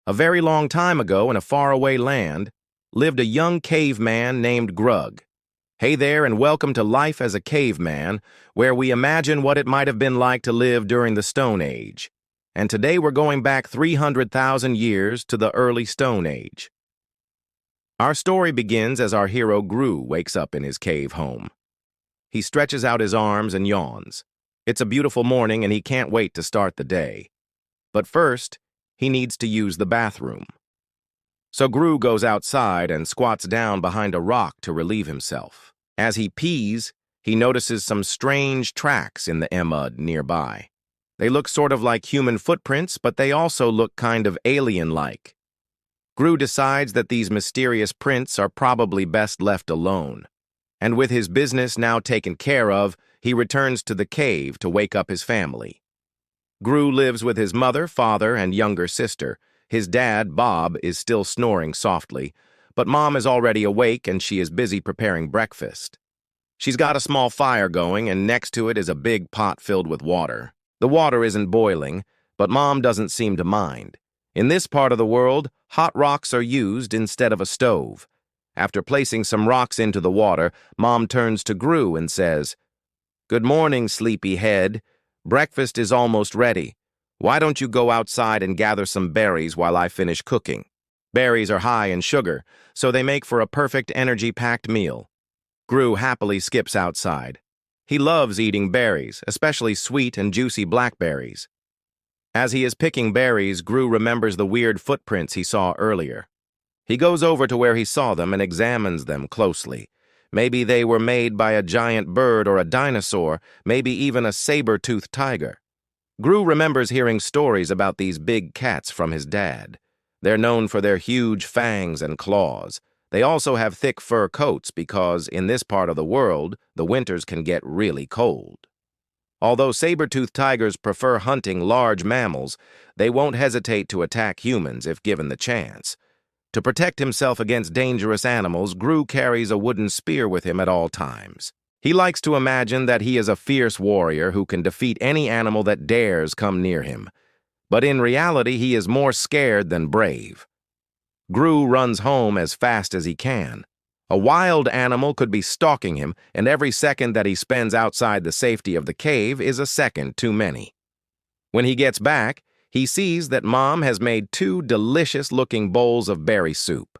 A very long time ago in a faraway land lived a young caveman named Grug. Hey there, and welcome to Life as a Caveman, where we imagine what it might have been like to live during the Stone Age. And today we're going back 300,000 years to the early Stone Age. Our story begins as our hero Gru wakes up in his cave home. He stretches out his arms and yawns. It's a beautiful morning and he can't wait to start the day. But first, he needs to use the bathroom. So Gru goes outside and squats down behind a rock to relieve himself. As he pees, he notices some strange tracks in the mud nearby. They look sort of like human footprints, but they also look kind of alien-like. Gru decides that these mysterious prints are probably best left alone. And with his business now taken care of, he returns to the cave to wake up his family. Gru lives with his mother, father, and younger sister. His dad, Bob, is still snoring softly, but Mom is already awake and she is busy preparing breakfast. She's got a small fire going, and next to it is a big pot filled with water. The water isn't boiling, but Mom doesn't seem to mind. In this part of the world, hot rocks are used instead of a stove. After placing some rocks into the water, Mom turns to Gru and says, "Good morning, sleepyhead. Breakfast is almost ready. Why don't you go outside and gather some berries while I finish cooking?" Berries are high in sugar, so they make for a perfect energy-packed meal. Gru happily skips outside. He loves eating berries, especially sweet and juicy blackberries. As he is picking berries, Gru remembers the weird footprints he saw earlier. He goes over to where he saw them and examines them closely. Maybe they were made by a giant bird or a dinosaur, maybe even a saber-toothed tiger. Gru remembers hearing stories about these big cats from his dad. They're known for their huge fangs and claws. They also have thick fur coats because, in this part of the world, the winters can get really cold. Although saber-toothed tigers prefer hunting large mammals, they won't hesitate to attack humans if given the chance. To protect himself against dangerous animals, Gru carries a wooden spear with him at all times. He likes to imagine that he is a fierce warrior who can defeat any animal that dares come near him. But in reality, he is more scared than brave. Gru runs home as fast as he can. A wild animal could be stalking him, and every second that he spends outside the safety of the cave is a second too many. When he gets back, he sees that Mom has made 2 delicious-looking bowls of berry soup.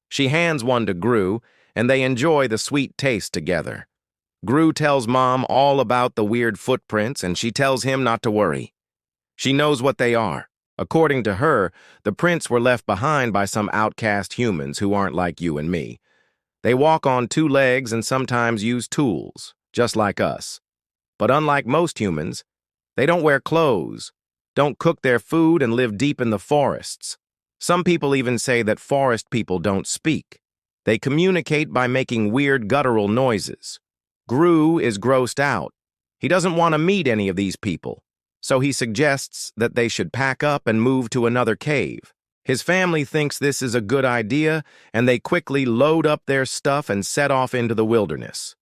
She hands one to Gru, and they enjoy the sweet taste together. Gru tells Mom all about the weird footprints, and she tells him not to worry. She knows what they are. According to her, the prints were left behind by some outcast humans who aren't like you and me. They walk on 2 legs and sometimes use tools, just like us. But unlike most humans, they don't wear clothes, don't cook their food, and live deep in the forests. Some people even say that forest people don't speak. They communicate by making weird guttural noises. Gru is grossed out. He doesn't want to meet any of these people, so he suggests that they should pack up and move to another cave. His family thinks this is a good idea, and they quickly load up their stuff and set off into the wilderness.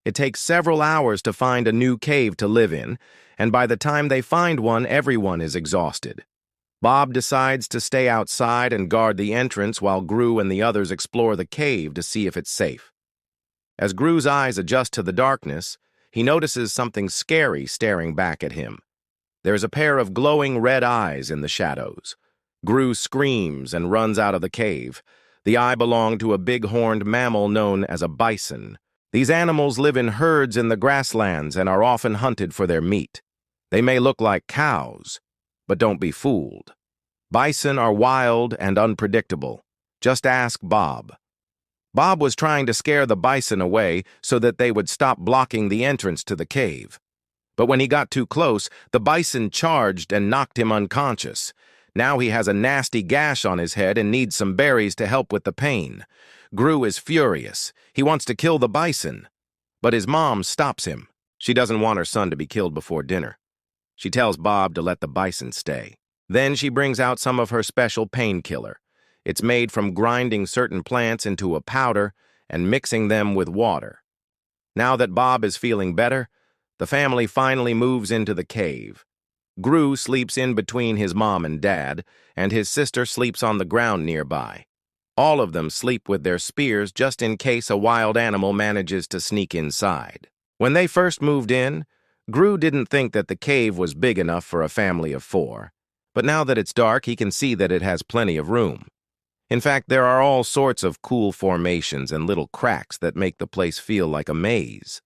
It takes several hours to find a new cave to live in, and by the time they find one, everyone is exhausted. Bob decides to stay outside and guard the entrance while Gru and the others explore the cave to see if it's safe. As Gru's eyes adjust to the darkness, he notices something scary staring back at him. There's a pair of glowing red eyes in the shadows. Gru screams and runs out of the cave. The eye belonged to a big-horned mammal known as a bison. These animals live in herds in the grasslands and are often hunted for their meat. They may look like cows, but don't be fooled. Bison are wild and unpredictable. Just ask Bob. Bob was trying to scare the bison away so that they would stop blocking the entrance to the cave. But when he got too close, the bison charged and knocked him unconscious. Now he has a nasty gash on his head and needs some berries to help with the pain. Gru is furious. He wants to kill the bison. But his mom stops him. She doesn't want her son to be killed before dinner. She tells Bob to let the bison stay. Then she brings out some of her special painkiller. It's made from grinding certain plants into a powder and mixing them with water. Now that Bob is feeling better, the family finally moves into the cave. Gru sleeps in between his mom and dad, and his sister sleeps on the ground nearby. All of them sleep with their spears just in case a wild animal manages to sneak inside. When they first moved in, Gru didn't think that the cave was big enough for a family of 4. But now that it's dark, he can see that it has plenty of room. In fact, there are all sorts of cool formations and little cracks that make the place feel like a maze.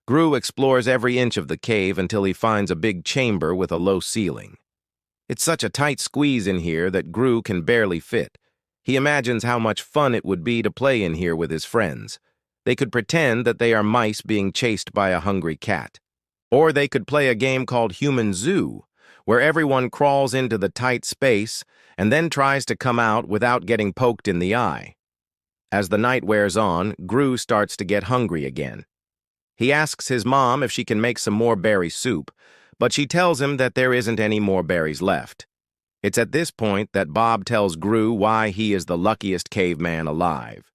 Gru explores every inch of the cave until he finds a big chamber with a low ceiling. It's such a tight squeeze in here that Gru can barely fit. He imagines how much fun it would be to play in here with his friends. They could pretend that they are mice being chased by a hungry cat. Or they could play a game called Human Zoo, where everyone crawls into the tight space and then tries to come out without getting poked in the eye. As the night wears on, Gru starts to get hungry again. He asks his mom if she can make some more berry soup, but she tells him that there isn't any more berries left. It's at this point that Bob tells Gru why he is the luckiest caveman alive.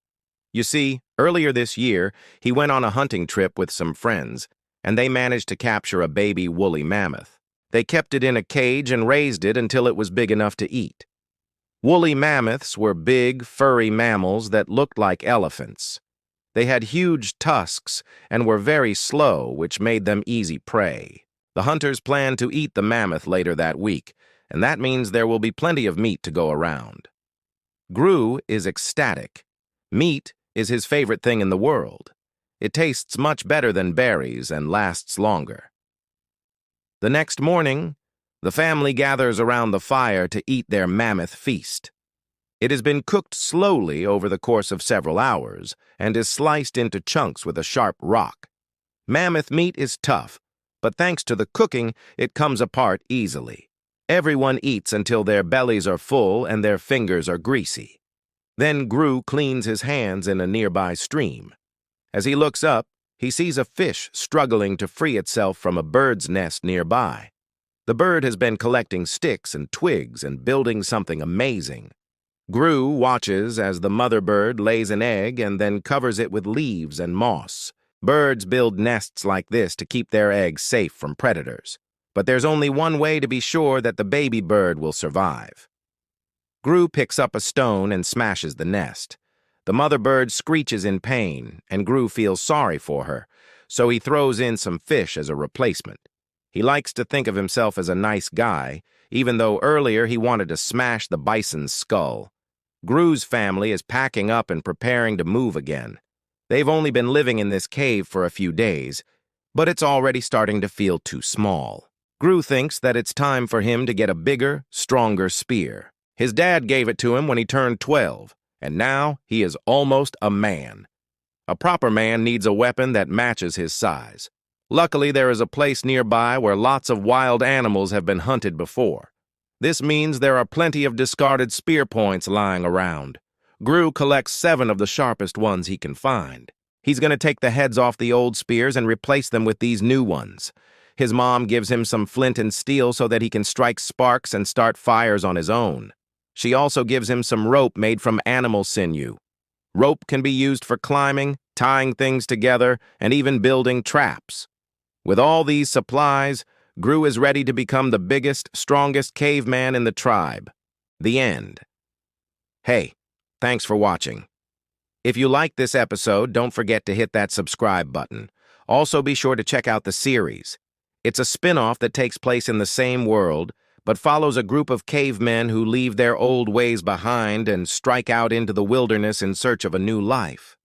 You see, earlier this year, he went on a hunting trip with some friends, and they managed to capture a baby woolly mammoth. They kept it in a cage and raised it until it was big enough to eat. Woolly mammoths were big, furry mammals that looked like elephants. They had huge tusks and were very slow, which made them easy prey. The hunters plan to eat the mammoth later that week, and that means there will be plenty of meat to go around. Gru is ecstatic. Meat is his favorite thing in the world. It tastes much better than berries and lasts longer. The next morning, the family gathers around the fire to eat their mammoth feast. It has been cooked slowly over the course of several hours and is sliced into chunks with a sharp rock. Mammoth meat is tough, but thanks to the cooking, it comes apart easily. Everyone eats until their bellies are full and their fingers are greasy. Then Gru cleans his hands in a nearby stream. As he looks up, he sees a fish struggling to free itself from a bird's nest nearby. The bird has been collecting sticks and twigs and building something amazing. Gru watches as the mother bird lays an egg and then covers it with leaves and moss. Birds build nests like this to keep their eggs safe from predators. But there's only one way to be sure that the baby bird will survive. Gru picks up a stone and smashes the nest. The mother bird screeches in pain, and Gru feels sorry for her, so he throws in some fish as a replacement. He likes to think of himself as a nice guy, even though earlier he wanted to smash the bison's skull. Gru's family is packing up and preparing to move again. They've only been living in this cave for a few days, but it's already starting to feel too small. Gru thinks that it's time for him to get a bigger, stronger spear. His dad gave it to him when he turned 12, and now he is almost a man. A proper man needs a weapon that matches his size. Luckily, there is a place nearby where lots of wild animals have been hunted before. This means there are plenty of discarded spear points lying around. Gru collects 7 of the sharpest ones he can find. He's going to take the heads off the old spears and replace them with these new ones. His mom gives him some flint and steel so that he can strike sparks and start fires on his own. She also gives him some rope made from animal sinew. Rope can be used for climbing, tying things together, and even building traps. With all these supplies, Gru is ready to become the biggest, strongest caveman in the tribe. The end. Hey, thanks for watching. If you liked this episode, don't forget to hit that subscribe button. Also, be sure to check out the series. It's a spin-off that takes place in the same world, but follows a group of cavemen who leave their old ways behind and strike out into the wilderness in search of a new life.